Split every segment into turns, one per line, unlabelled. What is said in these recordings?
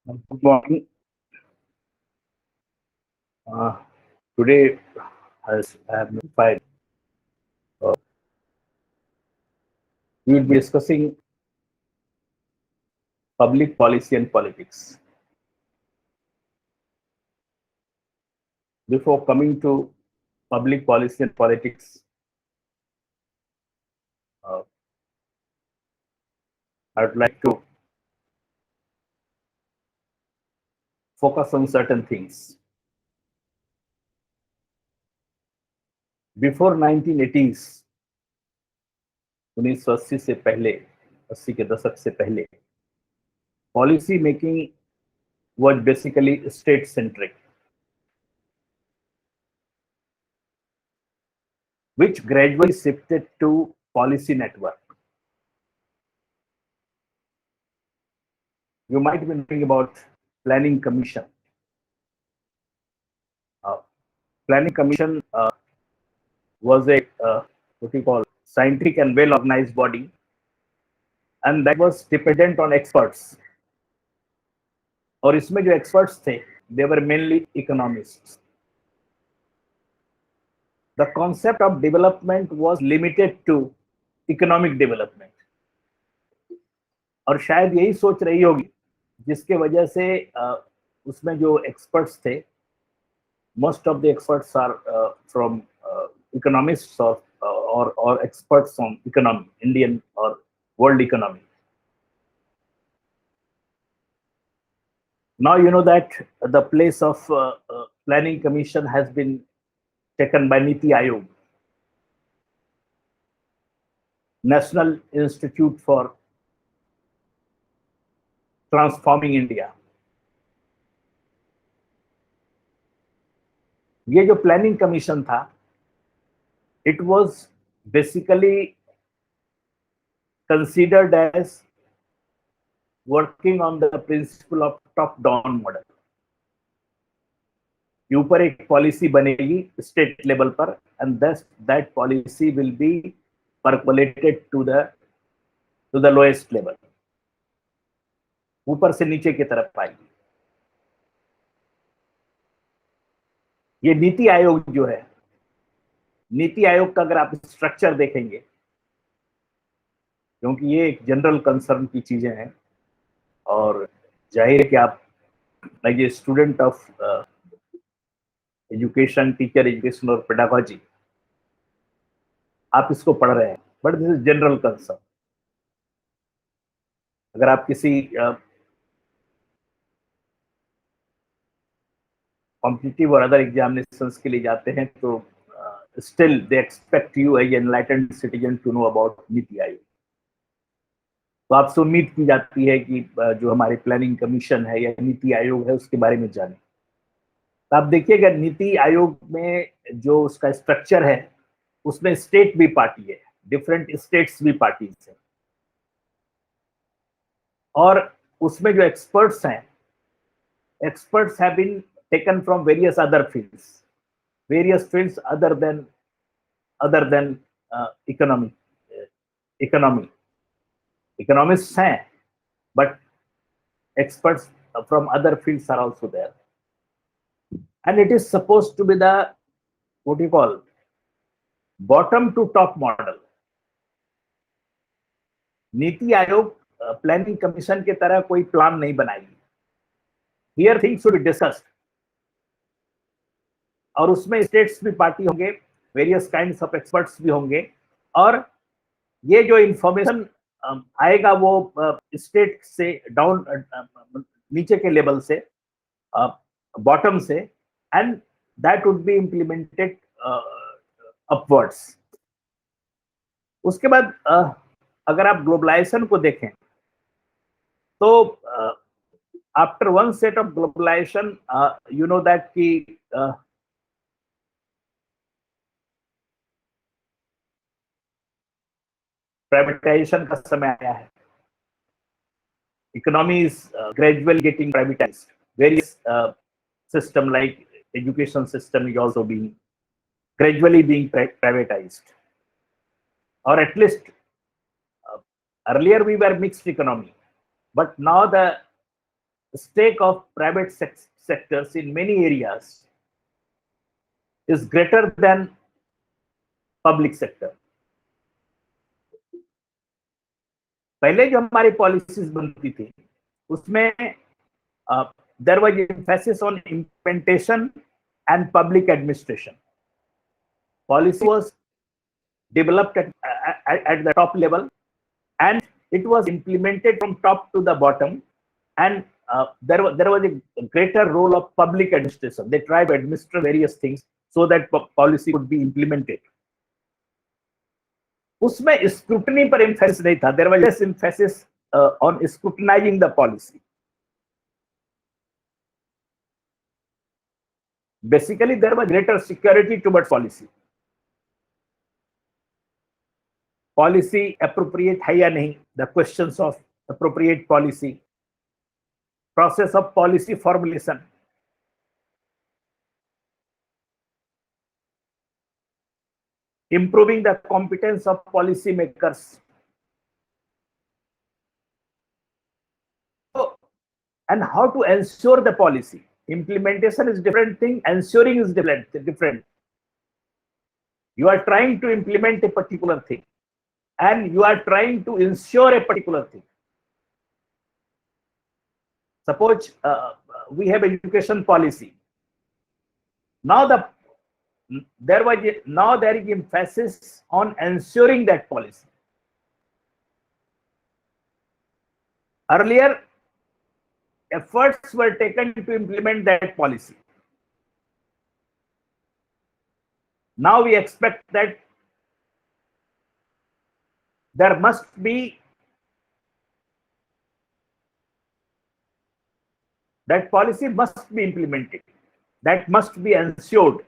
Good morning. Today, as I have notified, we will be discussing public policy and politics. Before coming to public policy and politics, uh, I would like to focus on certain things. Before 1980s, 1980 से पहले, 80 के दशक से पहले, policy making was basically state centric, which gradually shifted to policy network. You might be knowing about Planning Commission. Planning Commission was a what you call scientific and well organized body, and that was dependent on experts. और इसमें जो experts थे, they were mainly economists. The concept of development was limited to economic development. और शायद यही सोच रही होगी जिसके वजह से उसमें जो experts थे, most of the experts are from economists or experts on economy, Indian or world economy. Now you know that the place of Planning Commission has been taken by Niti Aayog, National Institute for Transforming India. ये जो planning commission था, it was basically considered as working on the principle of top down model. ऊपर एक policy बनेगी state level पर, and thus that policy will be percolated to the lowest level. ऊपर से नीचे की तरफ आएगी. ये नीति आयोग जो है, नीति आयोग का अगर आप स्ट्रक्चर देखेंगे, क्योंकि ये एक जनरल कंसर्न की चीजें हैं और जाहिर है कि आप like a student of education, teacher education और पेडागोजी, आप इसको पढ़ रहे हैं, but this is general concern. अगर आप किसी कॉम्पिटिटिव और अदर एग्जामिनेशंस के लिए जाते हैं तो still they expect you as enlightened citizen to know about Niti Aayog. तो आपसे उम्मीद की जाती है कि जो हमारे प्लानिंग कमीशन है या नीति आयोग है उसके बारे में जाने. तो आप देखिएगा नीति आयोग में जो उसका स्ट्रक्चर है, उसमें स्टेट भी पार्टी है, डिफरेंट स्टेट्स भी पार्टीज हैं, और उसमें जो एक्सपर्ट्स हैं, experts have been taken from various other fields other than economy. Economists हैं, but experts from other fields are also there, and it is supposed to be the what you call bottom to top model. NITI Aayog planning commission के तरह कोई plan नहीं बनाएगी. Here things should be discussed, और उसमें states भी party होंगे, various kinds of experts भी होंगे, और ये जो इंफॉर्मेशन आएगा वो स्टेट से डाउन, नीचे के लेवल से, बॉटम से, and that would be implemented upwards. उसके बाद अगर आप ग्लोबलाइजेशन को देखें तो after one set of globalization, you know that ki privatization का समय आया है. Economy is gradually getting privatized. Various system like education system is also being gradually being privatized, or at least earlier we were mixed economy, but now the stake of private sectors in many areas is greater than public sector. पहले जो हमारी policies बनती थी उसमें there was emphasis on implementation and public administration. Policy was developed at the top level and it was implemented from top to the bottom, and there was a greater role of public administration. They tried to administer various things so that policy could be implemented. उसमें scrutiny पर emphasis नहीं था. There was less emphasis on scrutinizing the policy. Basically, there was greater security towards policy. Policy appropriate है या नहीं, the questions of appropriate policy, process of policy formulation, improving the competence of policy makers. So, and how to ensure the policy. Implementation is different thing, ensuring is different. You are trying to implement a particular thing and you are trying to ensure a particular thing. Suppose we have education policy. Now there is emphasis on ensuring that policy. Earlier, efforts were taken to implement that policy. Now we expect that there must be that policy must be implemented, that must be ensured.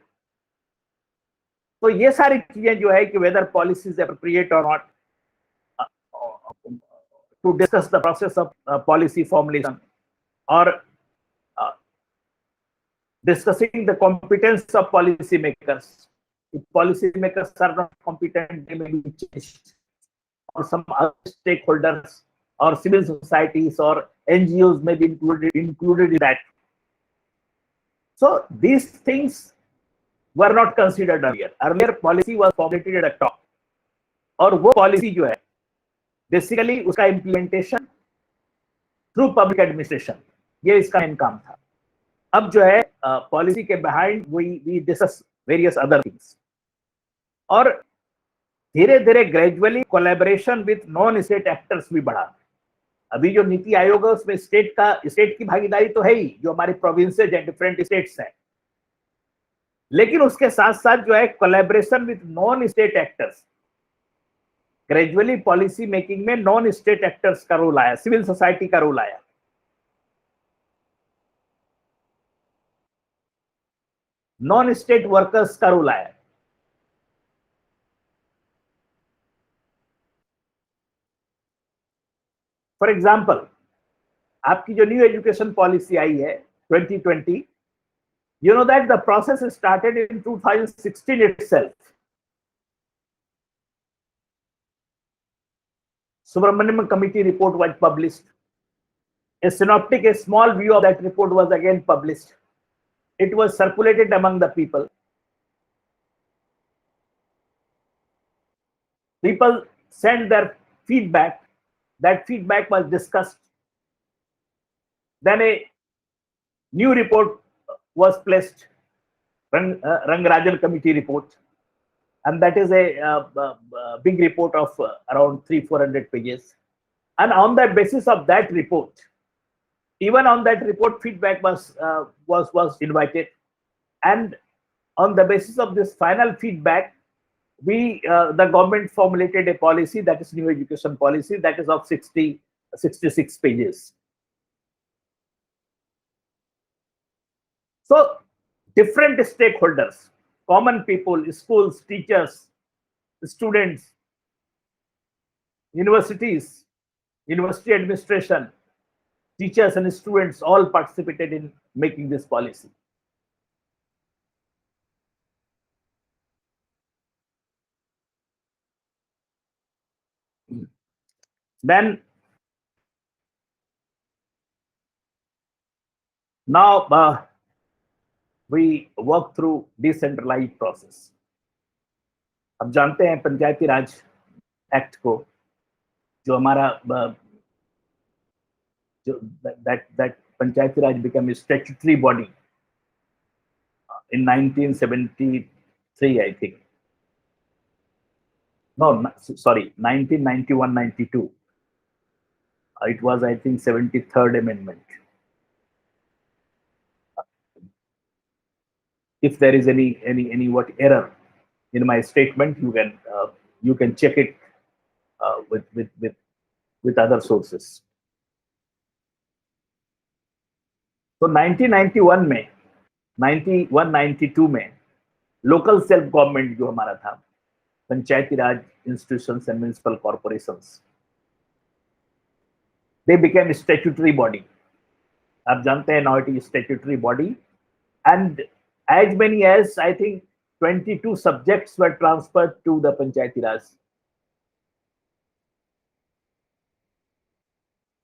तो ये सारी चीजें जो है कि whether policy is appropriate or not, to discuss the process of policy formulation or discussing the competence of policy makers. If policy makers are not competent, they may be changed, or some other stakeholders or civil societies or NGOs may be included in that. So these things were not considered earlier. Earlier policy was formulated at the top, और वो policy जो है basically उसका implementation through public administration, ये इसका main काम था. अब जो है policy के behind we discuss various other things, और धीरे धीरे gradually collaboration with non state actors भी बढ़ा. अभी जो नीति आयोग है उसमें स्टेट की भागीदारी तो है ही, जो हमारे प्रोविंसेज है, डिफरेंट स्टेट्स हैं, लेकिन उसके साथ साथ जो है collaboration with non state actors. Gradually policy making में नॉन स्टेट एक्टर्स का रोल आया, सिविल सोसाइटी का रोल आया. नॉन स्टेट वर्कर्स का रोल आया. फॉर एग्जाम्पल, आपकी जो न्यू एजुकेशन पॉलिसी आई है 2020, you know that the process started in 2016 itself. Subramanian Committee report was published. A small view of that report was again published. It was circulated among the people. People sent their feedback. That feedback was discussed. Then a new report was placed, Rangarajan Committee report, and that is a big report of around 300-400 pages. And on the basis of that report, even on that report, feedback was invited, and on the basis of this final feedback, the government formulated a policy, that is new education policy, that is of 66 pages. So different stakeholders, common people, schools, teachers, students, universities, university administration, teachers and students all participated in making this policy. Then Now we work through decentralized process. अब जानते हैं पंचायती राज act को, जो हमारा जो that Panchayati Raj became a statutory body in 1973, I think. No, sorry, 1991-92. It was, I think, 73rd Amendment. If there is any what error in my statement, you can check it with other sources. तो 1991 में 91-92 में local self government जो हमारा था, panchayati raj institutions and municipal corporations, they became statutory body. आप जानते हैं, now it is statutory body, and as many as I think 22 subjects were transferred to the Panchayati Raj.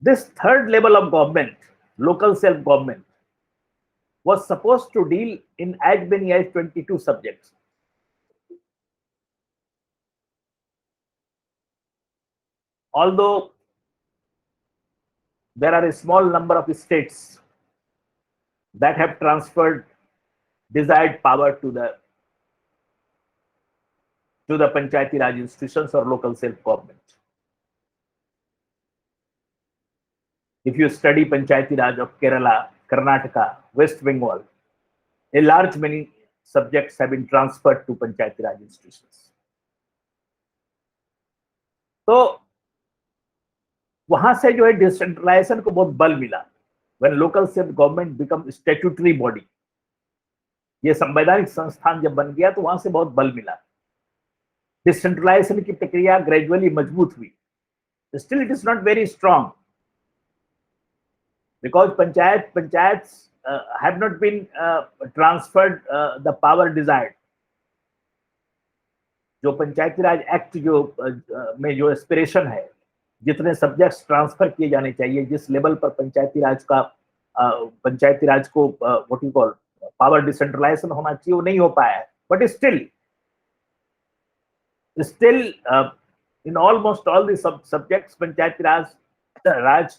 This third level of government, local self-government, was supposed to deal in as many as 22 subjects. Although there are a small number of states that have transferred desired power to the Panchayati Raj institutions or local self-government. If you study Panchayati Raj of Kerala, Karnataka, West Bengal, a large many subjects have been transferred to Panchayati Raj institutions. तो वहां से जो है decentralisation को बहुत बल मिला. When local self-government become statutory body, ये संवैधानिक संस्थान जब बन गया तो वहां से बहुत बल मिला. डिसेंट्रलाइजेशन की प्रक्रिया ग्रेजुअली मजबूत हुई. Still it is not very strong because panchayats have not been transferred the power desired. जो पंचायती राज एक्ट जो में जो एस्पिरेशन है, जितने सब्जेक्ट्स ट्रांसफर किए जाने चाहिए, जिस लेवल पर पंचायती राज को what you call power decentralisation होना चाहिए, वो नहीं हो पाया है. But still in almost all the subjects, Panchayati Raj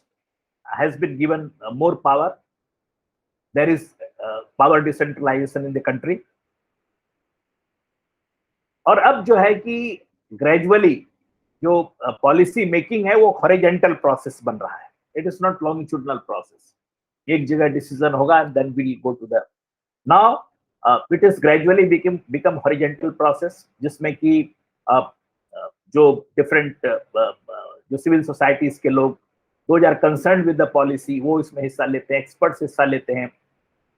has been given more power. There is power decentralization in the country. और अब जो है कि ग्रेजुअली जो पॉलिसी मेकिंग है वो हॉरिजॉन्टल प्रोसेस बन रहा है. It is not longitudinal process. एक जगह डिसीजन होगा, then will go to the. Now it is gradually become horizontal process, जिसमें कि जो डिफरेंट जो सिविल सोसाइटीज के लोग, those are concern with the policy, वो इसमें हिस्सा लेते हैं, एक्सपर्ट्स हिस्सा लेते हैं.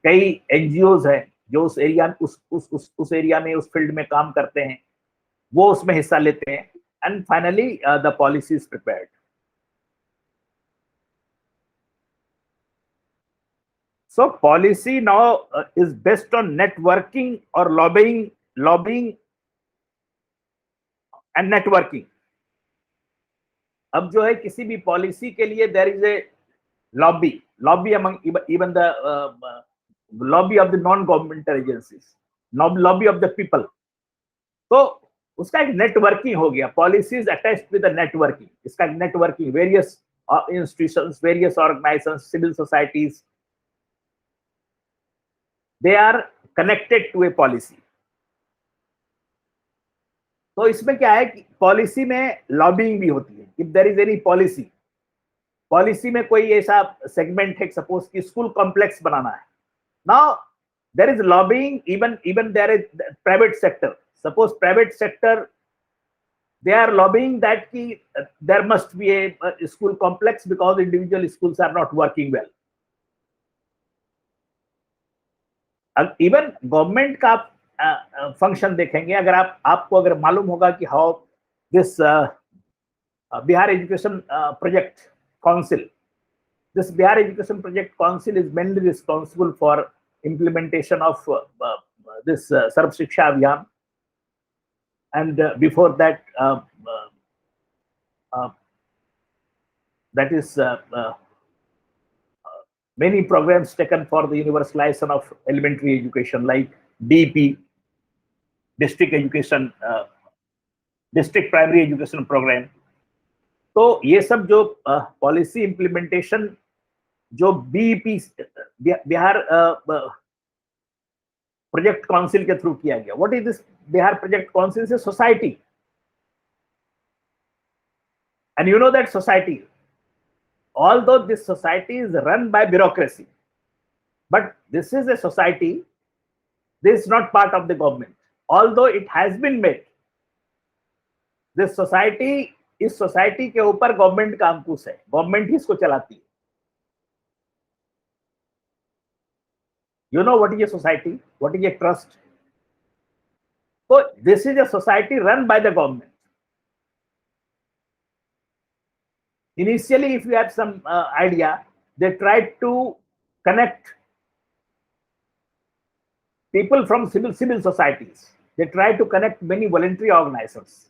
कई एनजीओज हैं जो उस एरिया उस एरिया में, उस फील्ड में काम करते हैं, वो उसमें हिस्सा लेते हैं. And finally the policy is prepared. So policy now is based on networking or lobbying and networking. अब जो है किसी भी पॉलिसी के लिए there is a lobby among even the lobby of the non-governmental agencies, lobby of the people. तो उसका एक नेटवर्किंग हो गया. Policy is attached with the networking. इसका networking, various institutions, various organizations, civil societies, they are connected to a policy. तो इसमें क्या है कि पॉलिसी में लॉबिंग भी होती है. If there is any policy में कोई ऐसा सेगमेंट है, सपोज कि स्कूल कॉम्प्लेक्स बनाना है, now there is lobbying. Even there is private sector. Suppose private sector, they are lobbying that there must be a school complex because individual schools are not working well. Even government का function देखेंगे, अगर आपको अगर मालूम होगा कि how this Bihar education project council, this Bihar Education Project Council is mainly responsible for implementation of this Sarv Shiksha Abhiyan. And before that, that is many programs taken for the universalization of elementary education, like DEP, district education, district primary education program. तो ये सब जो policy implementation जो BEP Bihar project council के through किया गया. What is this Bihar project council? Is a society, and you know that society, although this society is run by bureaucracy, but this is a society, this is not part of the government, although it has been made. This society, इस society के ऊपर government का अंकुश है, government ही इसको चलाती है. You know what is a society? What is a trust? So this is a society run by the government. Initially, if you have some idea, they tried to connect people from civil societies. They tried to connect many voluntary organizations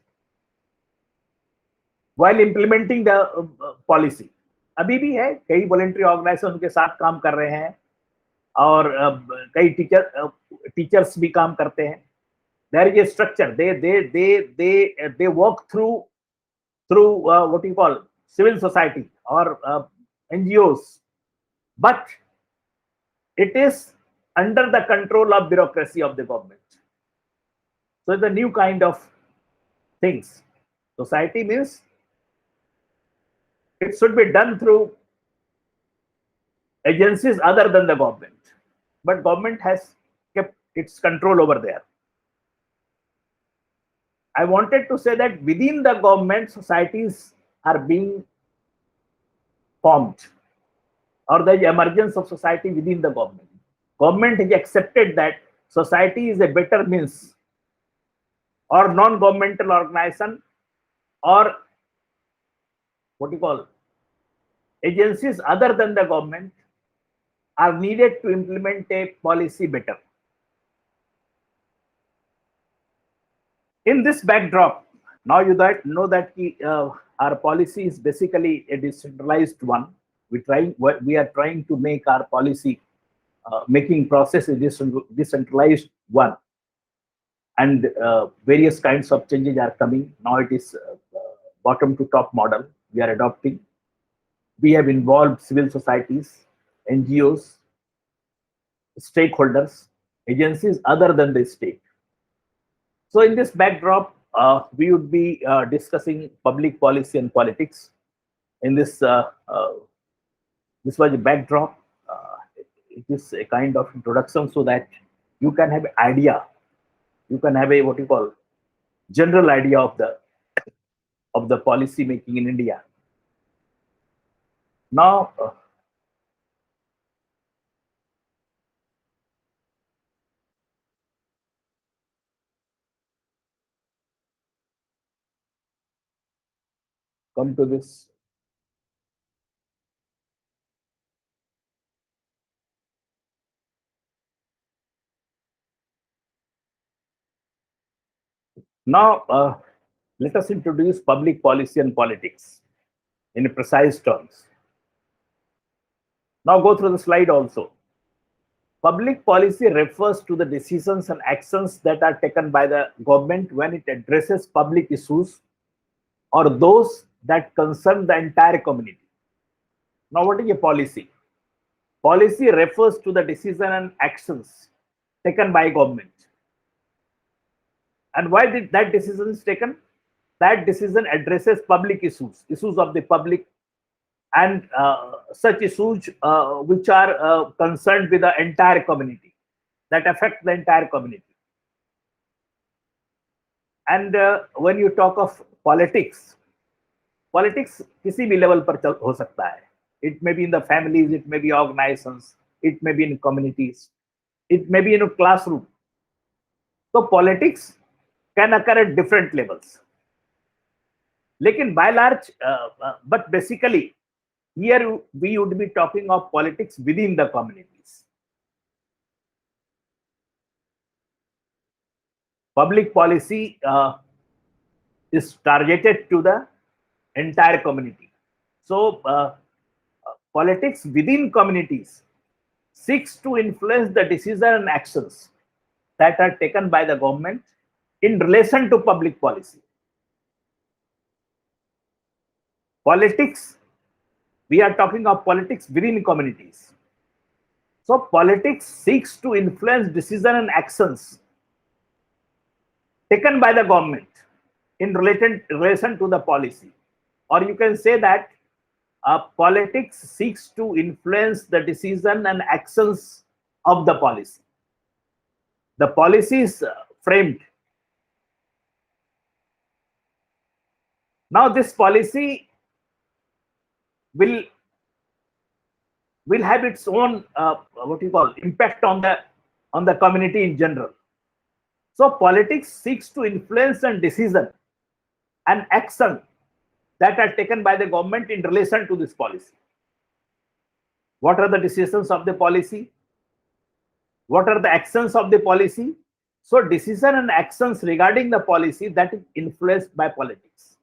while implementing the policy. अभी भी है, कई voluntary organizations उनके साथ काम कर रहे हैं और कई टीचर्स भी काम करते हैं. There is a structure. They work through what you call civil society or NGOs, but it is under the control of bureaucracy of the government. So it's a new kind of things. Society means it should be done through agencies other than the government, but government has kept its control over there. I wanted to say that within the government, societies are being formed, or the emergence of society within the government. Government has accepted that society is a better means, or non-governmental organization, or what you call agencies other than the government are needed to implement a policy better. In this backdrop, now you know that our policy is basically a decentralized one. We are trying to make our policy making process a decentralized one, and various kinds of changes are coming. Now it is bottom to top model we are adopting. We have involved civil societies, NGOs, stakeholders, agencies other than the state. So in this backdrop, we would be discussing public policy and politics. In this, this was a backdrop. It is a kind of introduction so that you can have an idea. You can have a what you call general idea of the policy making in India. Now, come to this. Now, let us introduce public policy and politics in precise terms. Now go through the slide also. Public policy refers to the decisions and actions that are taken by the government when it addresses public issues or those that concern the entire community. Now, what is a policy? Policy refers to the decision and actions taken by government. And why did that decision is taken? That decision addresses public issues of the public, and such issues which are concerned with the entire community, that affect the entire community. And when you talk of politics किसी भी level पर हो सकता है. It may be in the families, it may be organizations, it may be in communities, it may be in a classroom. So politics can occur at different levels. Lekin by large, but basically, here we would be talking of politics within the communities. Public policy is targeted to the entire community. So politics within communities seeks to influence the decisions and actions that are taken by the government in relation to public policy. Politics, we are talking of politics within communities. So politics seeks to influence decisions and actions taken by the government in relation to the policy. Or you can say that politics seeks to influence the decision and actions of the policy. The policy is framed. Now this policy will have its own impact on the community in general. So politics seeks to influence and decision and action that are taken by the government in relation to this policy. What are the decisions of the policy? What are the actions of the policy? So decision and actions regarding the policy that is influenced by politics.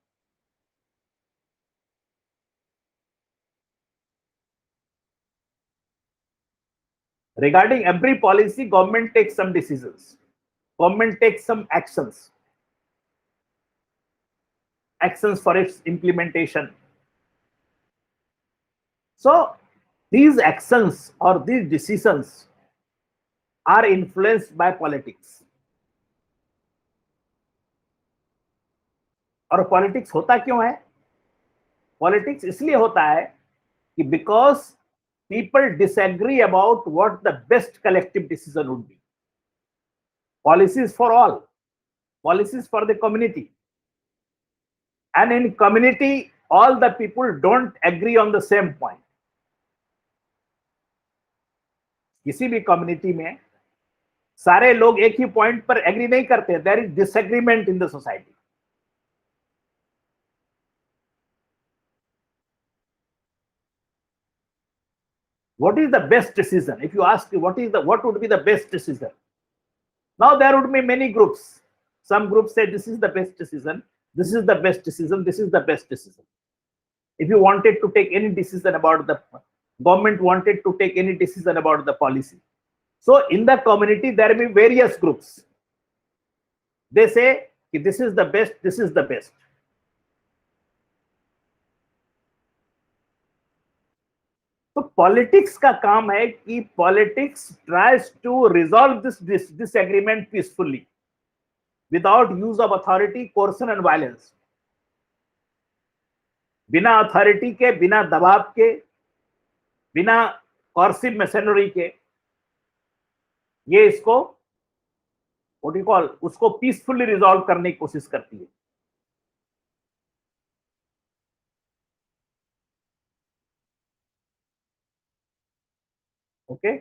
Regarding every policy, government takes some decisions. Government takes some actions for its implementation. So these actions or these decisions are influenced by politics. और politics होता क्यों है? Politics इसलिए होता है कि because people disagree about what the best collective decision would be. Policies for all, policies for the community. And in community, all the people don't agree on the same point. किसी भी community में सारे लोग एक ही point पर agree नहीं करते. There is disagreement in the society. What is the best decision? If you ask what would be the best decision? Now there would be many groups. Some groups say this is the best decision, this is the best decision, this is the best decision. If you wanted to take any decision about the government, wanted to take any decision about the policy. So in the community, there may be various groups. They say this is the best, this is the best. तो politics का काम है कि politics tries to resolve this disagreement peacefully without use of authority, coercion and violence. बिना authority के, बिना दबाव के, बिना कॉर्सिव मशीनरी के ये इसको उसको पीसफुली रिजॉल्व करने की कोशिश करती है. ओके.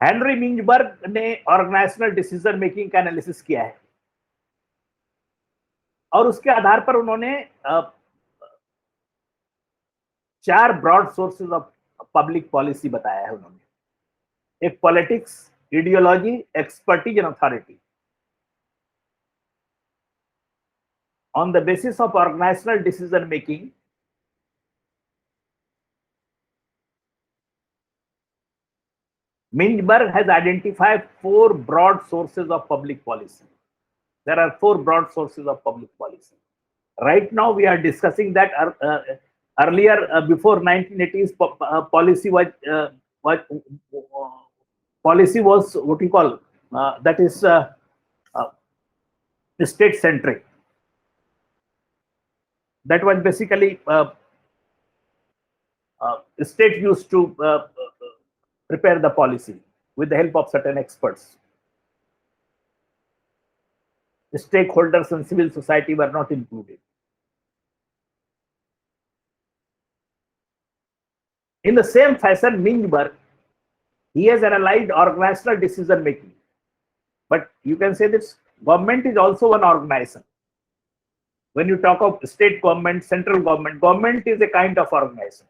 हेनरी मिंजबर्ग ने ऑर्गेनाइजेशनल डिसीजन मेकिंग का एनालिसिस किया है और उसके आधार पर उन्होंने 4 broad sources of public policy बताया है उन्होंने. एक politics, ideology, expertise and authority. On the basis of organisational decision making, Minchberg has identified 4 broad sources of public policy. There are 4 broad sources of public policy. Right now, we are discussing that earlier, before 1980s, policy was what you call that is state centric. That was basically state used to prepare the policy with the help of certain experts. The stakeholders and civil society were not included. In the same fashion, Minchberg, he has analyzed organizational decision making. But you can say this government is also one organization. When you talk of state government, central government, government is a kind of organization.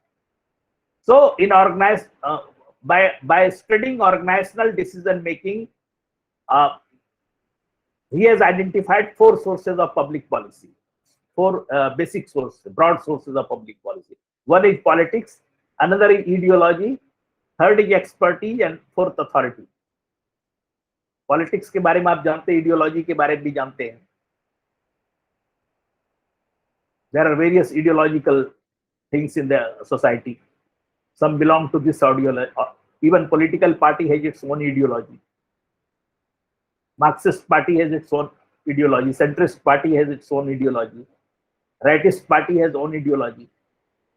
So in organized by studying organizational decision making, he has identified 4 sources of public policy. four basic sources, broad sources of public policy. One is politics, another is ideology, third is expertise, and fourth authority. Politics के बारे में आप जानते हैं, ideology के बारे में भी जानते हैं. There are various ideological things in the society. Some belong to this ideology. Even political party has its own ideology. Marxist party has its own ideology. Centrist party has its own ideology. Rightist party has own ideology.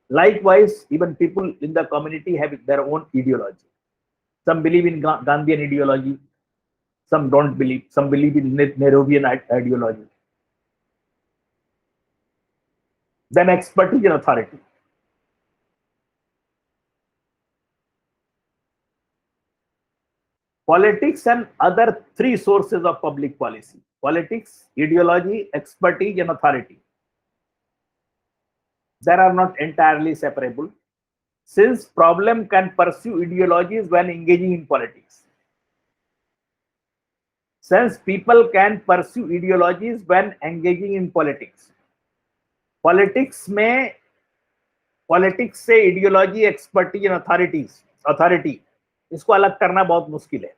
Likewise, even people in the community have their own ideology. Some believe in Gandhian ideology. Some don't believe. Some believe in Nehruvian ideology. Then expertise and authority. Politics and other three sources of public policy: politics, ideology, expertise, and authority. They are not entirely separable, since problem can pursue ideologies when engaging in politics. Since people can pursue ideologies when engaging in politics. Politics में politics से ideology, expertise and authority इसको अलग करना बहुत मुश्किल है.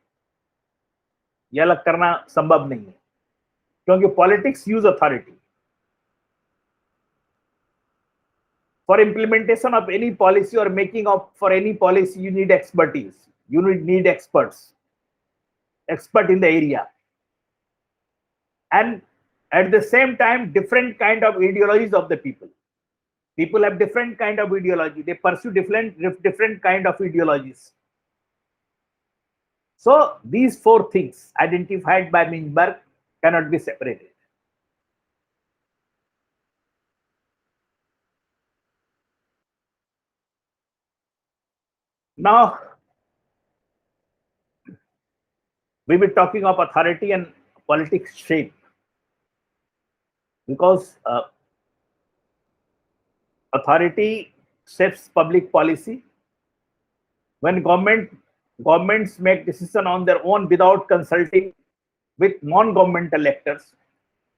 ये अलग करना संभव नहीं है, क्योंकि politics use authority. For implementation of any policy और making of for any policy you need expertise, you need experts, expert in the area, and at the same time different kind of ideologies of the people have different kind of ideology, they pursue different kind of ideologies. So these four things identified by Minberg cannot be separated. Now we will be talking of authority and politics shape, because authority shapes public policy. When governments make decisions on their own without consulting with non-governmental actors,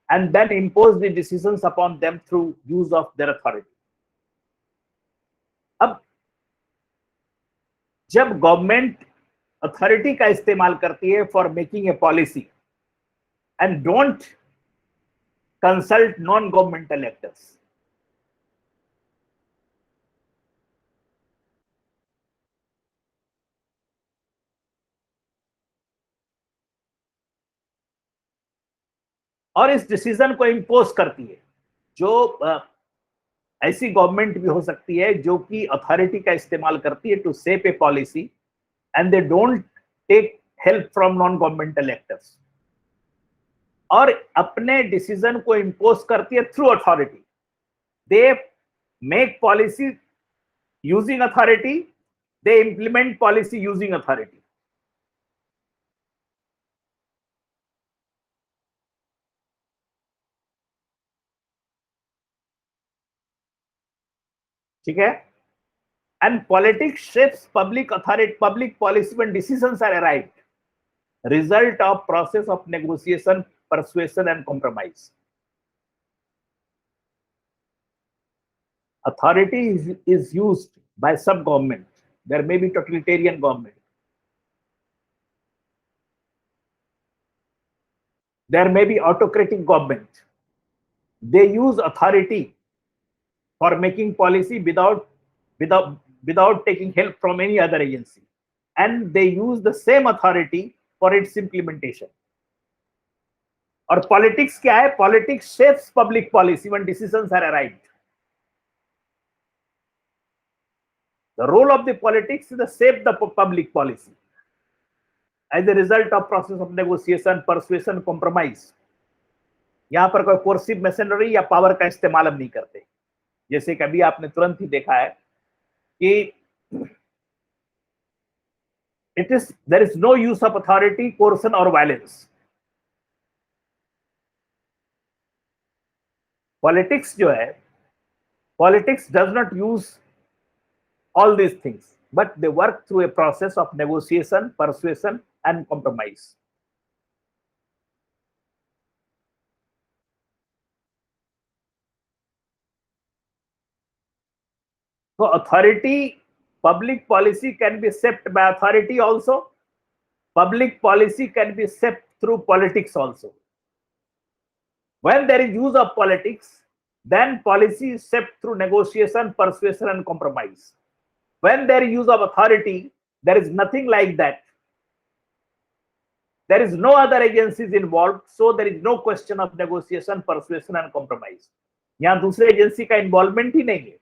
and then impose the decisions upon them through use of their authority. अब जब government authority का इस्तेमाल करती है for making a policy and don't consult non governmental actors, और इस decision को impose करती है, जो ऐसी गवर्नमेंट भी हो सकती है जो कि अथॉरिटी का इस्तेमाल करती है to shape a policy and they don't take help from non governmental actors, और अपने डिसीजन को इंपोज करती है through authority. They make policy using authority, they implement policy using authority. ठीक है. And politics shapes public policy when decisions are arrived, result of process of negotiation, persuasion, and compromise. Authority is used by some government. There may be totalitarian government. There may be autocratic government. They use authority for making policy without taking help from any other agency, and they use the same authority for its implementation. और politics क्या है? Politics shapes public policy when decisions are arrived. The role of the politics is to shape the public policy as a result of process of negotiation, persuasion, compromise. यहां पर कोई coercive masonry या power का इस्तेमाल हम नहीं करते, जैसे कभी आपने तुरंत ही देखा है कि there is no use of authority, coercion or violence. Politics जो है, politics does not use all these things, but they work through a process of negotiation, persuasion and compromise. So authority, public policy can be shaped by authority also. Public policy can be shaped through politics also. When there is use of politics, then policy is shaped through negotiation, persuasion, and compromise. When there is use of authority, there is nothing like that. There is no other agencies involved, so there is no question of negotiation, persuasion, and compromise. यहाँ दूसरे agency का involvement ही नहीं है.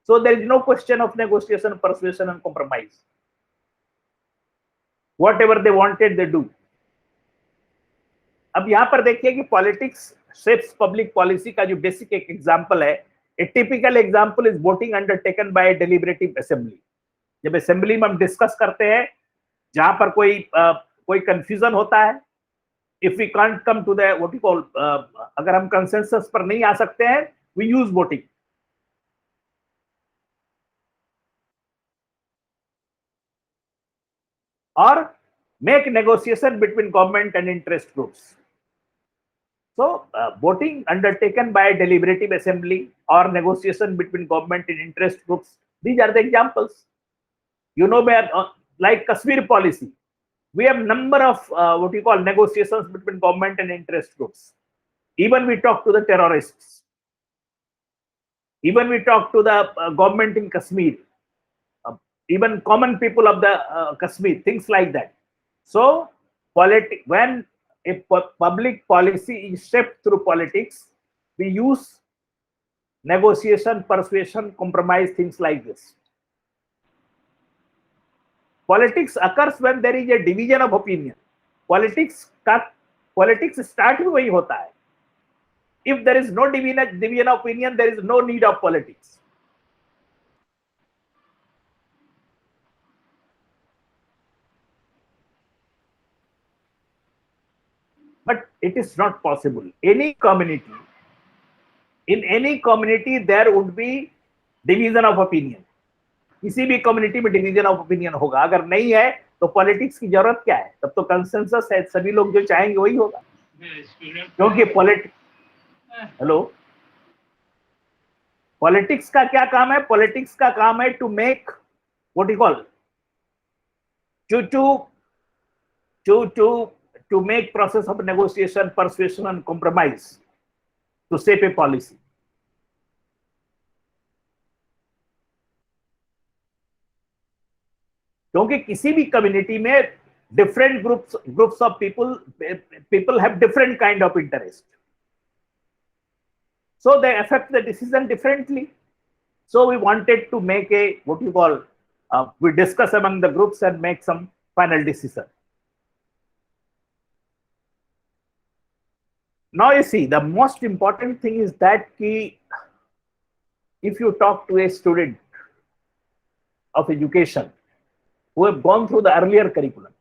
So there is no question of negotiation, persuasion, and compromise. Whatever they wanted, they do. अब यहां पर देखिए कि पॉलिटिक्स शेप्स पब्लिक पॉलिसी का जो बेसिक एक एग्जांपल है, ए typical example is voting undertaken by deliberative assembly. जब असेंबली में हम डिस्कस करते हैं, जहां पर कोई कंफ्यूजन होता है, if we can't come to the what you call, अगर हम कंसेंसस पर नहीं आ सकते हैं, वी यूज वोटिंग. और make negotiation between government and interest groups. So voting undertaken by a deliberative assembly or negotiation between government and interest groups, these are the examples. You know, like Kashmir policy, we have number of what you call negotiations between government and interest groups. Even we talk to the terrorists, even we talk to the government in Kashmir, even common people of the Kashmir, things like that. So when a public policy is shaped through politics, we use negotiation, persuasion, compromise, things like this. Politics occurs when there is a division of opinion. Politics start में वही होता है. If there is no division of opinion, there is no need of politics. But it is not possible. In any community, there would be division of opinion. किसी भी community में division of opinion होगा. अगर नहीं है तो politics की जरूरत क्या है? तब तो कंसेंसस है, सभी लोग जो चाहेंगे वही होगा. क्योंकि पॉलिटिक्स का क्या काम है? पॉलिटिक्स का काम है to make what you call to make process of negotiation, persuasion, and compromise to shape a policy. क्योंकि किसी भी कम्युनिटी में different groups of people have different kind of interest, so they affect the decision differently. So we wanted to make a what you call we discuss among the groups and make some final decision. Now you see, the most important thing is that if you talk to a student of education who have gone through the earlier curriculum,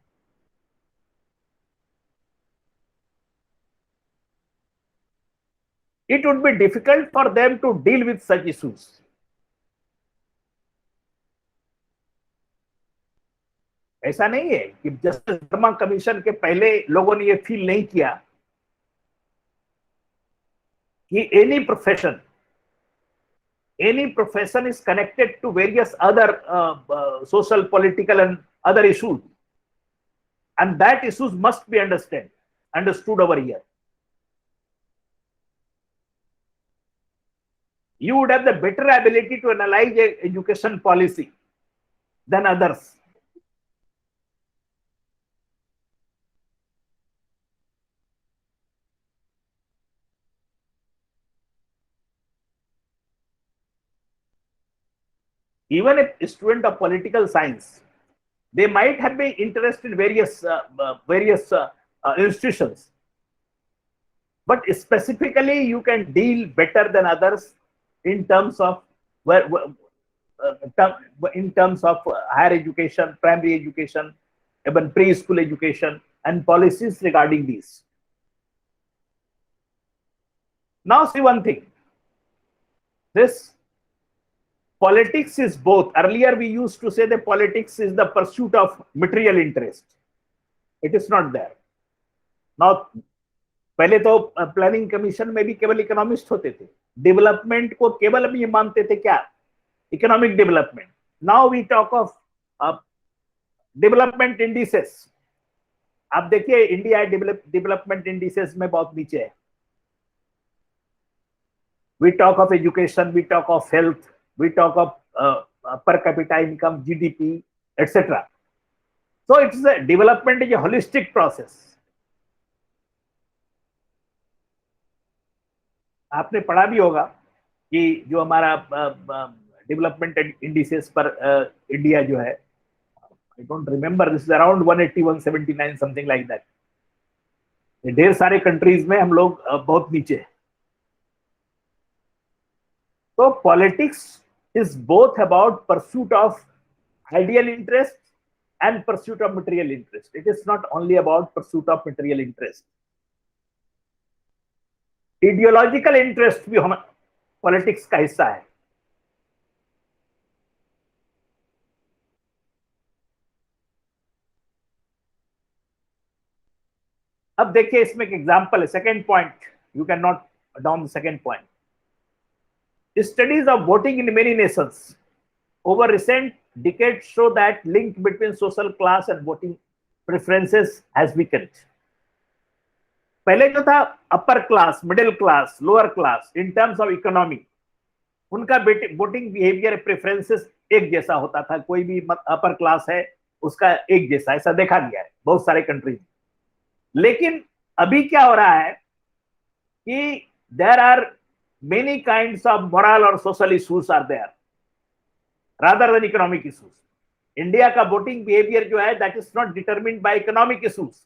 it would be difficult for them to deal with such issues. ऐसा नहीं है कि justice Verma commission के पहले लोगों ने ये feel नहीं किया कि any profession is connected to various other social, political, and other issues, and that issues must be understood over here. You would have the better ability to analyze a education policy than others. Even a student of political science, they might have been interested in various institutions, but specifically you can deal better than others in terms of higher education, primary education, even preschool education, and policies regarding these. Now see one thing, this politics is both. Earlier we used to say that politics is the pursuit of material interest. It is not there. Now, पहले तो planning commission में भी केवल economist होते थे. Development को केवल हम ये मानते थे क्या economic development. Now we talk of development indices. आप देखिए इंडिया डेवलपमेंट इंडिसेस में बहुत नीचे है. We talk of education, we talk of health, we talk of per capita income, GDP, etc. So it's a development is a holistic process. आपने पढ़ा भी होगा कि जो हमारा डेवलपमेंट इंडिसेस पर इंडिया जो है, I don't remember, this is around 180, 179, something like that. ढेर सारे कंट्रीज में हम लोग बहुत नीचे हैं. So politics is both about pursuit of ideal interest and pursuit of material interest. It is not only about pursuit of material interest. Ideological interest भी हम पॉलिटिक्स का हिस्सा है. अब देखिए इसमें एक एग्जांपल है. Second point, you can note down the second point. Studies of voting in many nations over recent decades show that link between social class and voting preferences has weakened. पहले जो था upper class, middle class, lower class, in terms of economy, उनका voting behaviour preferences एक जैसा होता था. कोई भी अपर क्लास है उसका एक जैसा, ऐसा देखा गया है बहुत सारे कंट्रीज. लेकिन अभी क्या हो रहा है कि there are many kinds of moral or social issues are there rather than economic issues. India का voting behavior जो है, that is not determined by economic issues,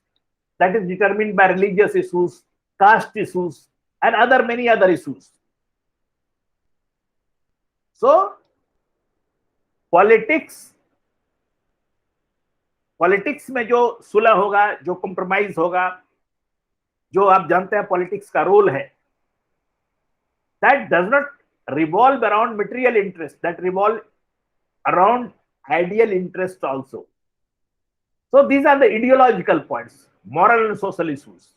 that is determined by religious issues, caste issues and other many other issues. So politics में जो सुलह होगा, जो compromise होगा, जो आप जानते हैं पॉलिटिक्स का रोल है, that does not revolve around material interest, that revolve around ideal interest also. So these are the ideological points, moral and social issues.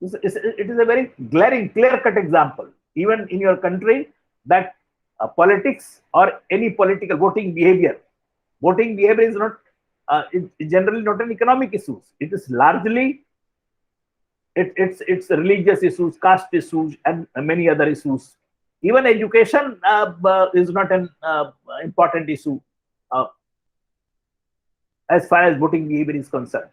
It is a very glaring, clear-cut example, even in your country, that politics or any political voting behavior is not it's generally not an economic issues. It is largely it's religious issues, caste issues, and many other issues. Even education is not an important issue as far as voting behavior is concerned.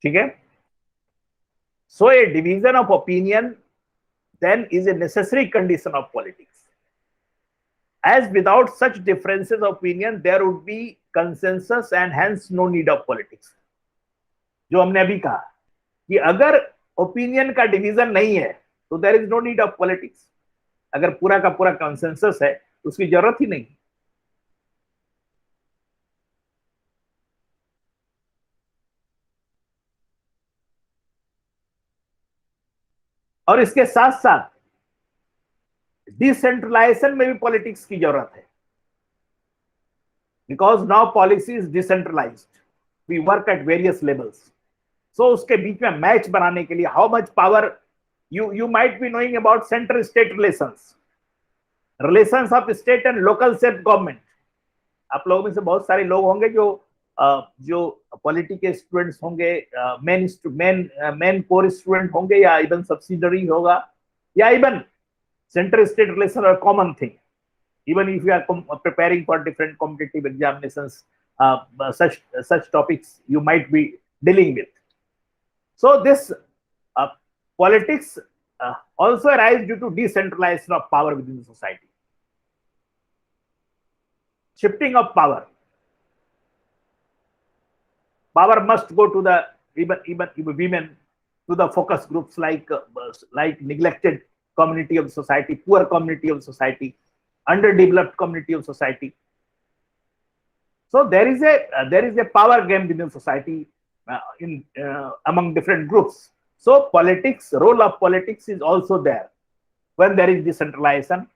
ठीक है. So a division of opinion then is a necessary condition of politics, as without such differences of opinion there would be consensus and hence no need of politics. जो हमने अभी कहा कि अगर opinion का division नहीं है तो there is no need of politics. अगर पूरा का पूरा कंसेंसस है तो उसकी जरूरत ही नहीं. और इसके साथ साथ डिसेंट्रलाइजेशन में भी पॉलिटिक्स की जरूरत है, because now policy is decentralized, we work at various levels. So उसके बीच में मैच बनाने के लिए how much power you might be knowing about center state relations of state and local self government. आप लोगों में से बहुत सारे लोग होंगे जो पॉलिटी के स्टूडेंट्स होंगे, मेन कोर स्टूडेंट होंगे, या इवन सब्सिडरी होगा, या इवन सेंटर स्टेट रिलेशन और common thing. Even if you are preparing for different competitive examinations, such topics you might be dealing with. So this politics also arise due to decentralization of power within the society. Shifting of power must go to the even women, to the focus groups like neglected community of society, poor community of society, underdeveloped community of society. So there is a power game within society among different groups. So role of politics is also there. when there is decentralization.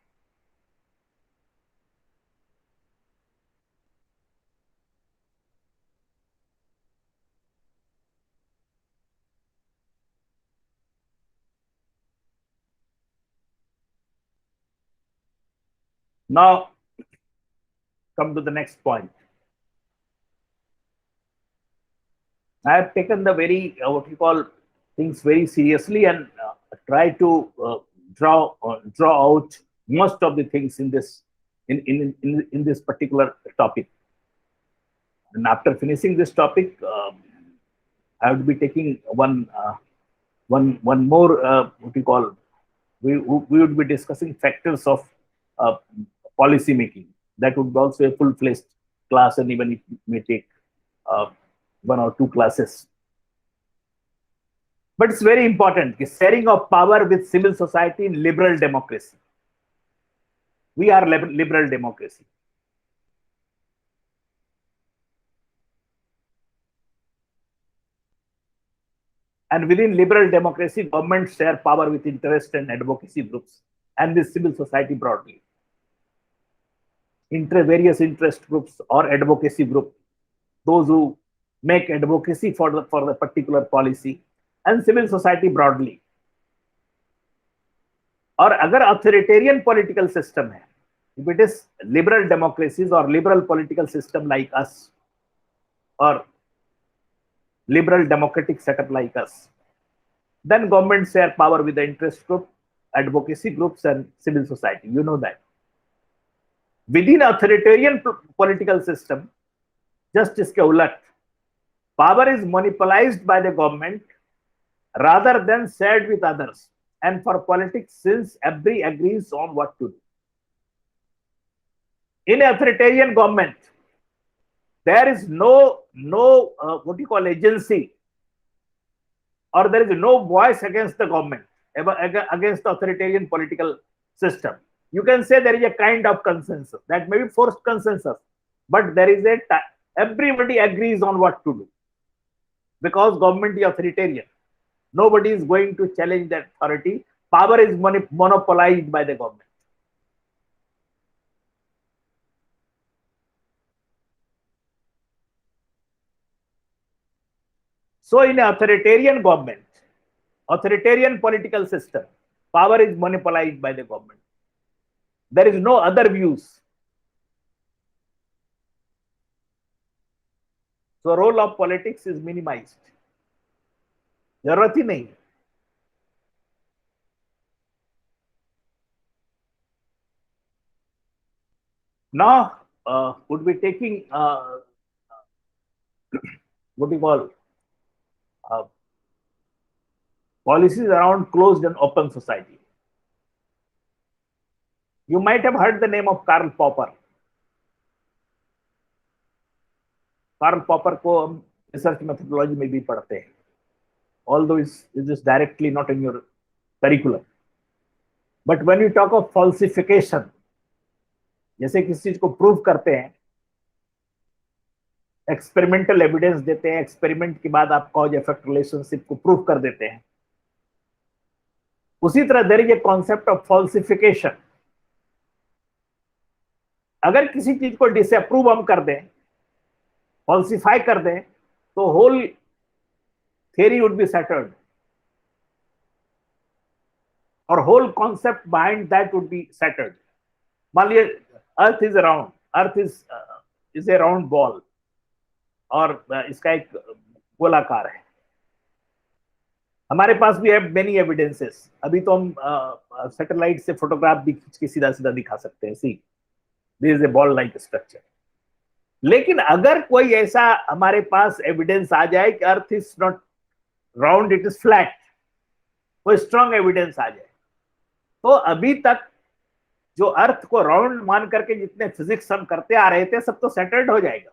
Now, come to the next point. I have taken the very what you call things very seriously and try to draw out most of the things in this in this particular topic. And after finishing this topic, I would be taking one more what you call we would be discussing factors of policy making. That would be also a full-fledged class, and even it may take 1 or 2 classes. But it's very important, sharing of power with civil society in liberal democracy. We are liberal democracy. And within liberal democracy, governments share power with interest and advocacy groups and with civil society broadly. Various interest groups or advocacy group, those who make advocacy for the particular policy, and civil society broadly. और अगर authoritarian political system है, if it is liberal democracies or liberal political system like us, or liberal democratic setup like us, then governments share power with the interest group, advocacy groups, and civil society. You know that. Within authoritarian political system, just इसके उलट, power is monopolized by the government rather than shared with others, and for politics, since every agrees on what to do. In authoritarian government, there is no what you call agency, or there is no voice against the government, against the authoritarian political system. You can say there is a kind of consensus, that may be forced consensus, but there is everybody agrees on what to do, because government is authoritarian. Nobody is going to challenge that authority. Power is monopolized by the government. So in an authoritarian government, authoritarian political system, power is monopolized by the government. There is no other views. So role of politics is minimized. जरूरत ही नहीं है. Now would be taking what you call policies around closed and open society. You might have heard the name of Karl Popper. Karl Popper को हम research methodology में भी पढ़ते हैं, although it is directly not in your curriculum. But when you talk of falsification, जैसे किसी चीज को प्रूव करते हैं, एक्सपेरिमेंटल एविडेंस देते हैं, एक्सपेरिमेंट के बाद आप कॉज इफेक्ट रिलेशनशिप को प्रूव कर देते हैं, उसी तरह there is a concept of falsification. अगर किसी चीज को डिसअप्रूव हम कर दें, फॉल्सिफाई कर दें, तो whole theory would be shattered, or whole concept behind that would be shattered. मान लीजिए earth is round, earth is A round ball, और इसका एक गोलाकार है. हमारे पास भी है मेनी एविडेंसेस. अभी तो हम सैटेलाइट से फोटोग्राफ भी खींच के सीधा सीधा दिखा सकते हैं. See this is a ball like structure. लेकिन अगर कोई ऐसा हमारे पास एविडेंस आ जाए कि earth is not round, it is flat, कोई स्ट्रॉन्ग एविडेंस आ जाए, तो अभी तक जो अर्थ को राउंड मान करके जितने फिजिक्स हम करते आ रहे थे, सब तो सेटल्ड हो जाएगा.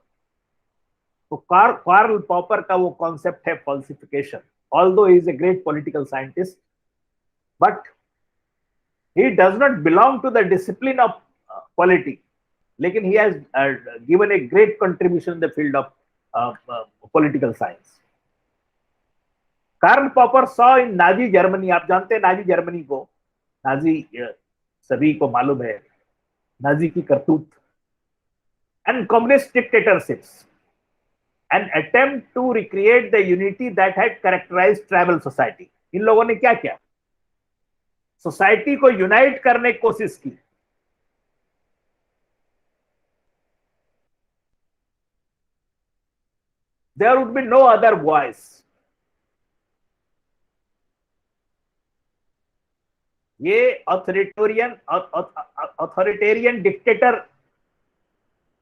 तो कार्ल पॉपर का वो कॉन्सेप्ट है falsification. Although he is a great political scientist, but he does not belong to the discipline of polity, लेकिन he has given a great contribution in the field of political science. Karl Popper saw in Nazi Germany, आप जानते हैं Nazi Germany को, Nazi सभी को मालूम है, Nazi की करतूत, and communist dictatorships, an attempt to recreate the unity that had characterized tribal society. इन लोगों ने क्या किया, सोसाइटी को यूनाइट करने की कोशिश की। There would be no other voice. ये ऑथोरिटेरियन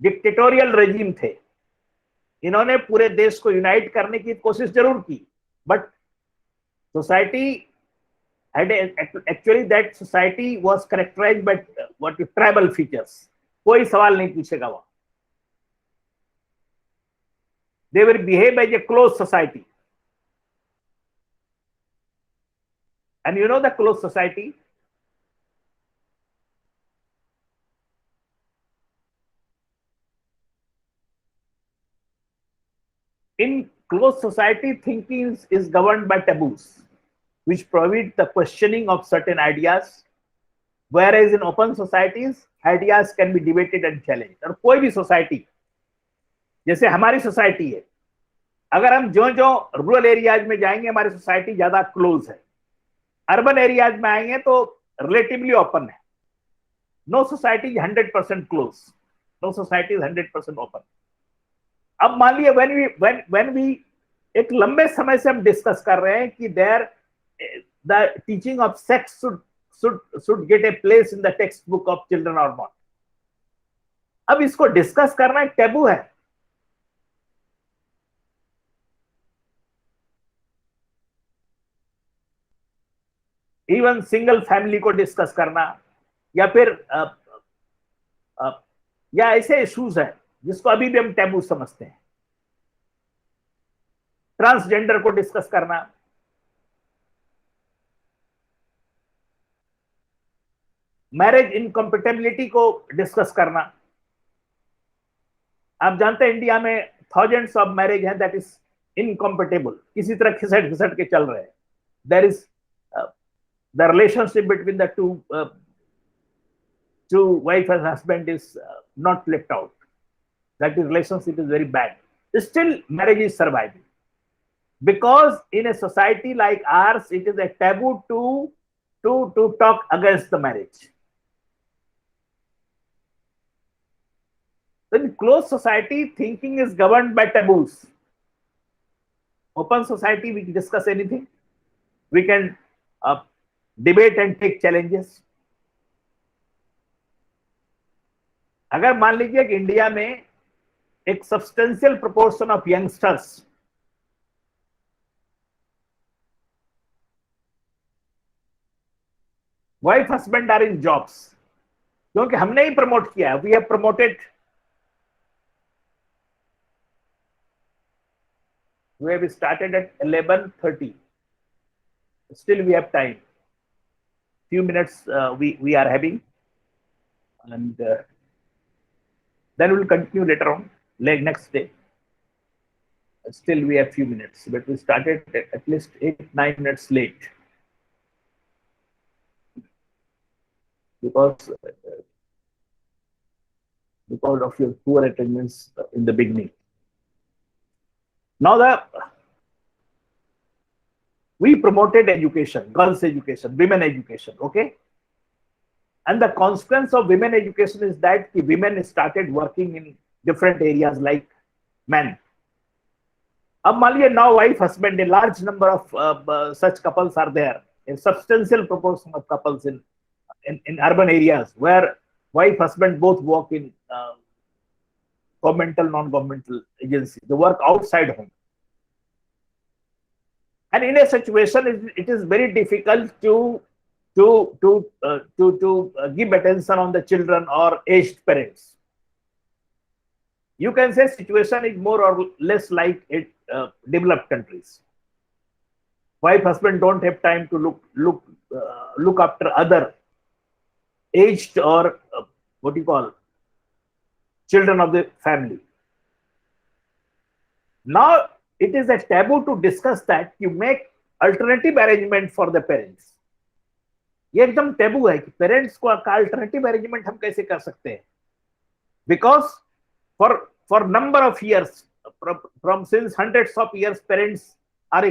डिक्टेटोरियल रेजिम थे। इन्होंने पूरे देश को यूनाइट करने की कोशिश जरूर की, but society had actually that society was characterized by what tribal features। कोई सवाल नहीं पूछेगा वहां। they will behave as a closed society, and you know the closed society, in closed society thinking is governed by taboos which prohibit the questioning of certain ideas, whereas in open societies ideas can be debated and challenged। और कोई भी society, जैसे हमारी society है, अगर हम जो जो रूरल एरियाज में जाएंगे हमारी सोसाइटी ज्यादा क्लोज है, अर्बन एरियाज में आएंगे तो रिलेटिवली ओपन है। No society is 100% close, no society is 100% open. अब मान लिया व्हेन वी एक लंबे समय से हम डिस्कस कर रहे हैं कि there the teaching of sex should get a place in the text book of children और नॉट। अब इसको डिस्कस करना एक टैबू है। इवन सिंगल फैमिली को डिस्कस करना, या फिर या ऐसे इश्यूज है जिसको अभी भी हम टैबू समझते हैं। ट्रांसजेंडर को डिस्कस करना, मैरिज इनकम्पेटेबिलिटी को डिस्कस करना। आप जानते हैं इंडिया में थाउजेंड्स ऑफ मैरिज हैं दैट इज इनकम्पेटेबल, किसी तरह खिसट खिसट के चल रहे हैं। There is the relationship between the two wife and husband is not left out, that relationship is very bad, still marriage is surviving because in a society like ours it is a taboo to talk against the marriage. In closed society thinking is governed by taboos. Open society we can discuss anything, we can debate and take challenges। अगर मान लीजिए कि India में एक substantial proportion of youngsters wife husband are in jobs, क्योंकि हमने ही promote किया, we have promoted, we have started at 11:30, still we have time, few minutes we are having, and then we'll continue later on, like next day. Still we have few minutes, but we started at least 8-9 minutes late because of your poor attendance in the beginning. Now we promoted education, girls education, women education, okay? And the consequence of women education is that the women started working in different areas like men. अब मान लीजिए now wife husband, a large number of such couples are there, a substantial proportion of couples in urban areas where wife husband both work in governmental, non-governmental agency, they work outside home. And in a situation it is very difficult to give attention on the children or aged parents. You can say situation is more or less like it developed countries. Wife husband don't have time to look after other aged or what you call children of the family. Now it is a taboo to discuss that. You make alternative arrangement for the parents. ये एकदम taboo है कि parents को का alternative arrangement हम कैसे कर सकते हैं, because for for number of years, from since hundreds of years, are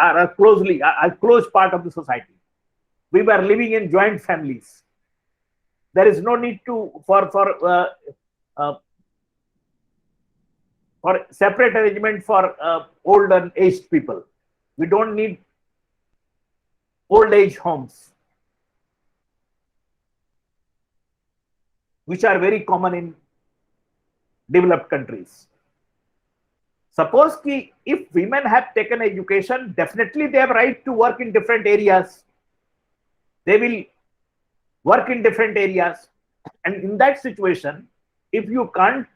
are closely a close part of the society. We were living in joint families. There is no need to for separate arrangement for old and aged people. We don't need old age homes, which are very common in developed countries. Suppose ki if women have taken education, definitely they have right to work in different areas. They will work in different areas, and in that situation, if you can't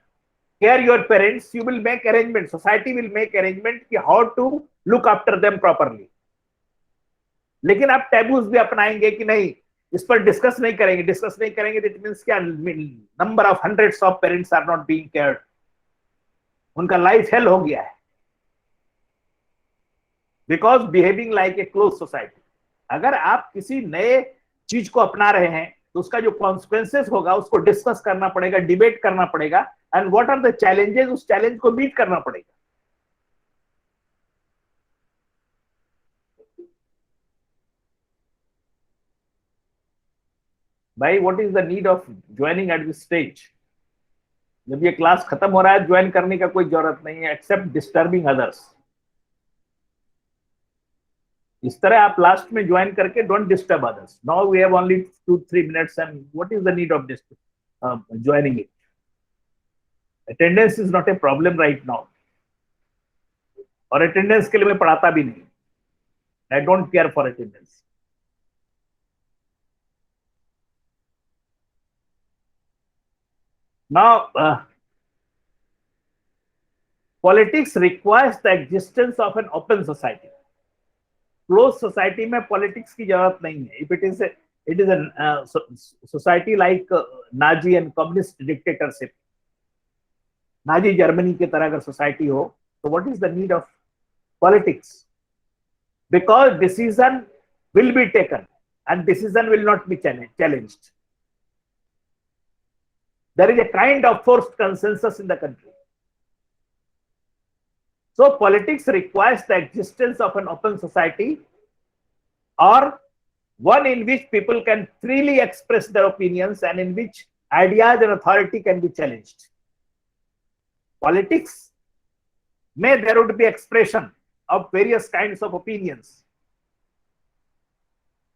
care your parents, you will make arrangement. Society will make arrangement ki how to look after them properly. लेकिन आप taboos भी अपनाएंगे कि नहीं, इस पर discuss नहीं करेंगे, दैट मींस क्या, number of hundreds of parents are not being cared, उनका लाइफ हेल हो गया है, because behaving like a close society. अगर आप किसी नए चीज को अपना रहे हैं तो उसका जो कॉन्सिक्वेंसेस होगा उसको डिस्कस करना पड़ेगा, डिबेट करना पड़ेगा, and what are the challenges, उस चैलेंज को मीट करना पड़ेगा. भाई what is the need of joining at this stage? जब ये क्लास खत्म हो रहा है, ज्वाइन करने का कोई जरूरत नहीं है एक्सेप्ट डिस्टर्बिंग अदर्स. इस तरह आप लास्ट में ज्वाइन करके don't disturb others. Now we have only 2-3 minutes and what is the need of joining it? Attendance is not a problem right now, और अटेंडेंस के लिए मैं पढ़ाता भी नहीं. I don't care for attendance. Now, politics requires the existence of an open society. Closed society में politics की जरूरत नहीं है. If it is a society like Nazi and communist dictatorship, Nazi Germany की तरह अगर society हो, so what is the need of politics? Because decision will be taken and decision will not be challenged. There is a kind of forced consensus in the country. So politics requires the existence of an open society, or one in which people can freely express their opinions and in which ideas and authority can be challenged. Politics may there would be expression of various kinds of opinions.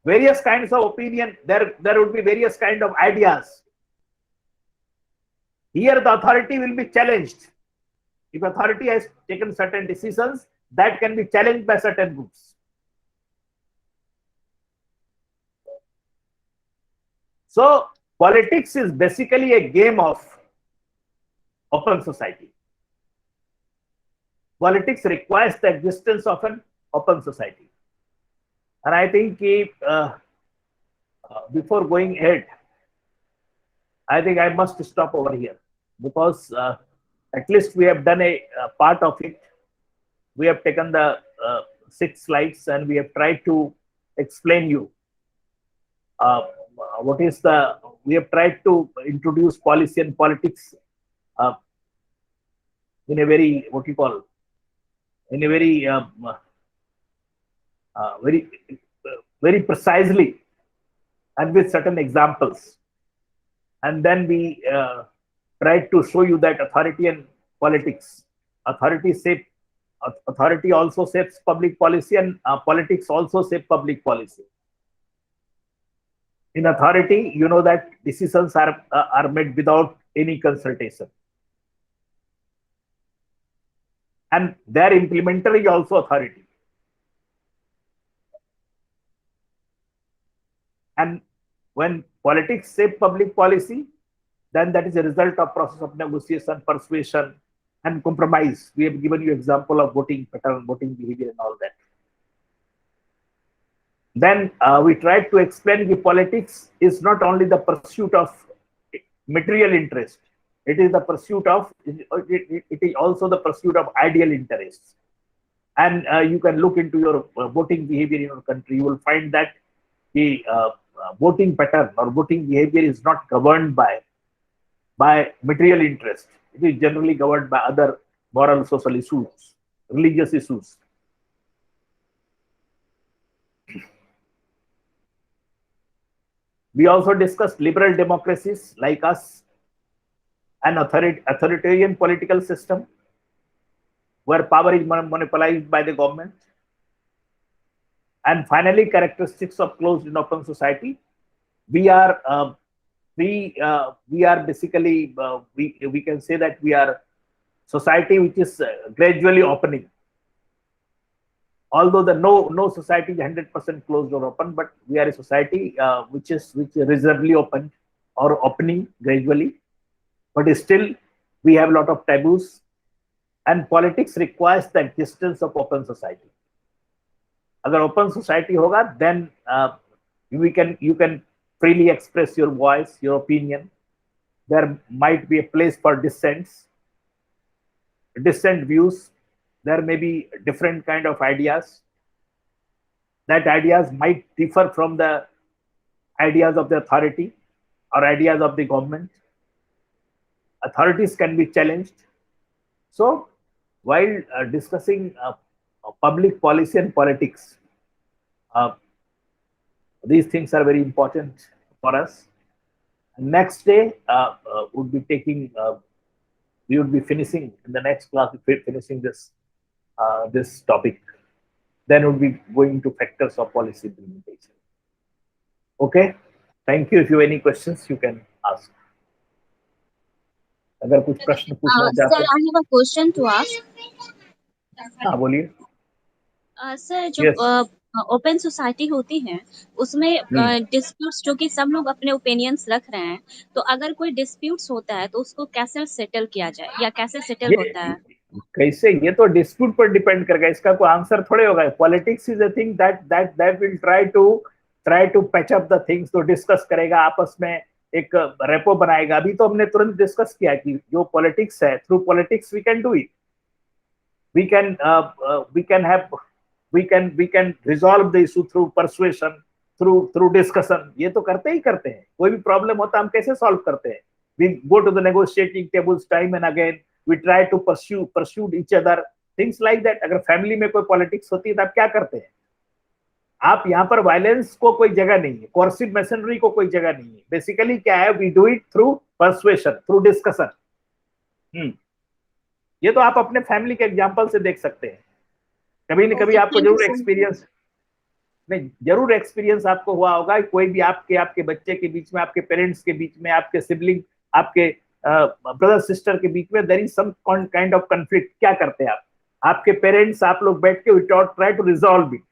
Various kinds of opinion, there would be various kind of ideas. Here the authority will be challenged. If authority has taken certain decisions, that can be challenged by certain groups. So politics is basically a game of open society. Politics requires the existence of an open society. And I think before going ahead, I think I must stop over here, because at least we have done a part of it. We have taken the 6 slides and we have tried to explain you what is we have tried to introduce policy and politics in a very, what you call, in a very, very precisely and with certain examples. And then we tried to show you that authority and politics, authority also shapes public policy, and politics also shape public policy. In authority, you know that decisions are made without any consultation, and their implementer is also authority. And when politics shape public policy, then that is a result of process of negotiation, persuasion, and compromise. We have given you example of voting pattern, voting behavior, and all that. Then we tried to explain that politics is not only the pursuit of material interest; it is the pursuit of it is also the pursuit of ideal interests. and you can look into your voting behavior in your country. You will find that the voting pattern or voting behavior is not governed by material interest. It is generally governed by other moral, social issues, religious issues. We also discussed liberal democracies like us, an authoritarian political system where power is monopolized by the government. And finally, characteristics of closed and open society. We are basically, we can say that we are society which is gradually opening. Although no society is 100% closed or open, but we are a society which is reasonably open or opening gradually. But still, we have a lot of taboos, and politics requires the existence of open society. Agar open society hoga, then you can freely express your voice, your opinion. There might be a place for dissent views. There may be different kind of ideas. That ideas might differ from the ideas of the authority or ideas of the government. Authorities can be challenged. So, while discussing public policy and politics, these things are very important for us. Next day, would be taking. We would be finishing in the next class. Finishing this topic. Then we'll be going to factors of policy implementation. Okay. Thank you. If you have any questions, you can ask. अगर कुछ प्रश्न पूछना चाहते हैं,
Sir, I have a question to ask.
हाँ बोलिए.
Sir जो open society होती है उसमें डिस्प्यूट्स जो कि सब लोग अपने ओपिनियंस रख रहे हैं, तो अगर कोई डिस्प्यूट्स होता है तो उसको कैसे सेटल किया जाए या कैसे सेटल होता है?
कैसे, ये तो डिस्प्यूट पर डिपेंड करेगा. इसका कोई आंसर थोड़े होगा. Politics is a thing that will try to patch up the things. तो डिस्कस करेगा आपस में, एक रेपो बनाएगा. अभी तो हमने तुरंत डिस्कस किया कि जो पॉलिटिक्स है, through politics we can do it. we can resolve the issue through persuasion, through discussion. ये तो करते ही करते हैं. कोई भी प्रॉब्लम होता है हम कैसे सॉल्व करते हैं? We go to the negotiating tables time and again. We try to pursue each other. Things like that. अगर फैमिली में कोई पॉलिटिक्स होती है तो आप क्या करते हैं? आप यहाँ पर वायलेंस को कोई जगह नहीं है, कोर्सिव मैसनरी को कोई जगह नहीं है. बेसिकली क्या है, we do it through persuasion, through discussion. ये तो आप अपने फैमिली के एग्जांपल से देख सकते हैं. कभी न कभी आपको जरूर एक्सपीरियंस आपको हुआ होगा. कोई भी आपके बच्चे के बीच में, आपके पेरेंट्स के बीच में, आपके सिबलिंग, आपके ब्रदर सिस्टर के बीच में there is some kind of conflict. क्या करते हैं आप? आपके पेरेंट्स, आप लोग बैठ के ट्राई टू रिजॉल्व इट.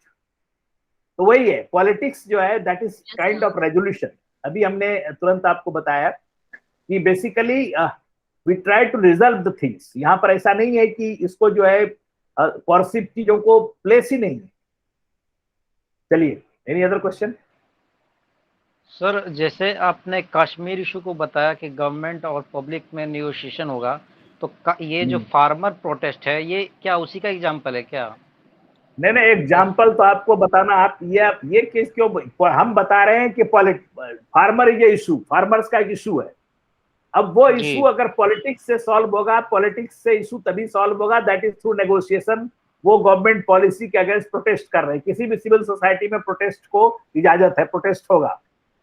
तो वही है पॉलिटिक्स जो है, that is kind of resolution. अभी हमने तुरंत आपको बताया कि basically we try to resolve the things. यहाँ पर ऐसा नहीं है कि इसको जो है कोर्सिव चीजों को प्लेस ही नहीं है. चलिए, एनी अदर क्वेश्चन?
सर, जैसे आपने कश्मीर इशू को बताया कि गवर्नमेंट और पब्लिक में निगोशिएशन होगा, तो ये जो फार्मर प्रोटेस्ट है, ये क्या उसी का एग्जांपल है क्या?
नहीं, एग्जाम्पल तो आपको बताना. आप ये केस क्यों हम बता रहे हैं कि फार्मर ये इशू, फार्मर्स का एक इशू है. अब वो इशू अगर पॉलिटिक्स से सॉल्व होगा, पॉलिटिक्स से इशू तभी सॉल्व होगा, दैट इज थ्रू नेगोशिएशन. वो गवर्नमेंट पॉलिसी के अगेंस्ट प्रोटेस्ट कर रहे हैं. किसी भी सिविल सोसाइटी में प्रोटेस्ट को इजाजत है, प्रोटेस्ट होगा.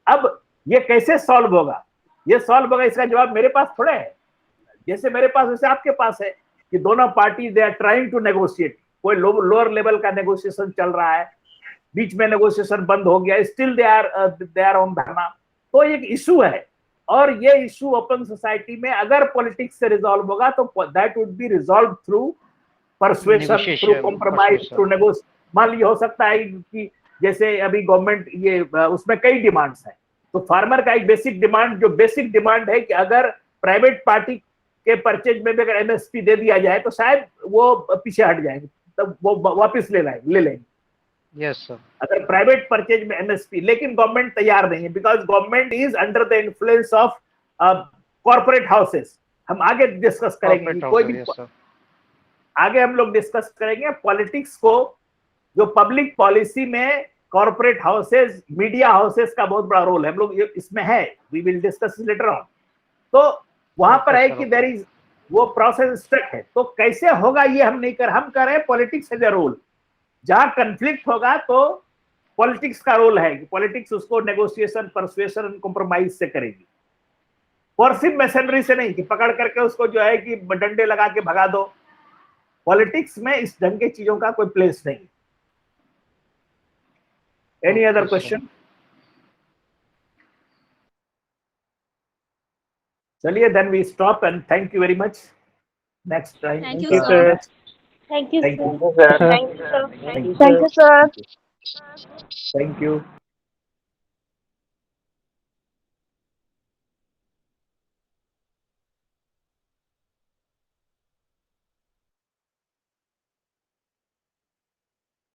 अब ये कैसे सॉल्व होगा? ये सॉल्व होगा, इसका जवाब मेरे पास थोड़ा है. जैसे मेरे पास वैसे आपके पास है कि दोनों party they are trying to negotiate. कोई लोअर लेवल का नेगोशिएशन चल रहा है, बीच में नेगोशिएशन बंद हो गया, स्टिल दे आर ऑन धरना. तो एक इशू है, और ये इशू ओपन सोसाइटी में अगर पॉलिटिक्स से रिजॉल्व होगा तो that would be resolve through persuasion, through compromise, through negotiation. मान लीजिए हो सकता है कि जैसे अभी गवर्नमेंट ये उसमें कई डिमांड्स हैं, तो फार्मर का एक बेसिक डिमांड है कि अगर प्राइवेट पार्टी के परचेज में भी अगर एमएसपी दे दिया जाए तो शायद वो पीछे हट जाएंगे, तब वो वापस ले लेंगे.
Yes sir.
अगर प्राइवेट परचेज में एमएसपी, लेकिन गवर्नमेंट तैयार नहीं है, because government is under the influence of corporate houses. हम आगे डिस्कस करेंगे. आगे हम लोग डिस्कस करेंगे पॉलिटिक्स को, जो पब्लिक पॉलिसी में कॉर्पोरेट हाउसेस, मीडिया हाउसेस का बहुत बड़ा रोल है, हम लोग इसमें है, we will discuss later on. तो वहां पर है कि देयर इज, वो प्रोसेस स्टक है, तो कैसे होगा ये हम नहीं कर, हम कर रहे हैं पॉलिटिक्स हैज अ रोल। जहां कंफ्लिक्ट होगा तो पॉलिटिक्स का रोल है कि पॉलिटिक्स उसको नेगोशिएशन, परसुएशन, कॉम्प्रोमाइज से करेगी, फोर्सिव मैसेनरी से नहीं कि पकड़ करके उसको जो है कि डंडे लगा के भगा दो। पॉलिटिक्स में इस ढंग की चीजों का कोई प्लेस नहीं। Any other question? चलिए, then we stop and thank you very much. Next time.
Thank you,
Thank you,
sir.
sir.
Thank you,
Thank
sir.
you.
Thank you, sir.
Thank you, sir.
Thank you.
Thank you, sir.
Thank you.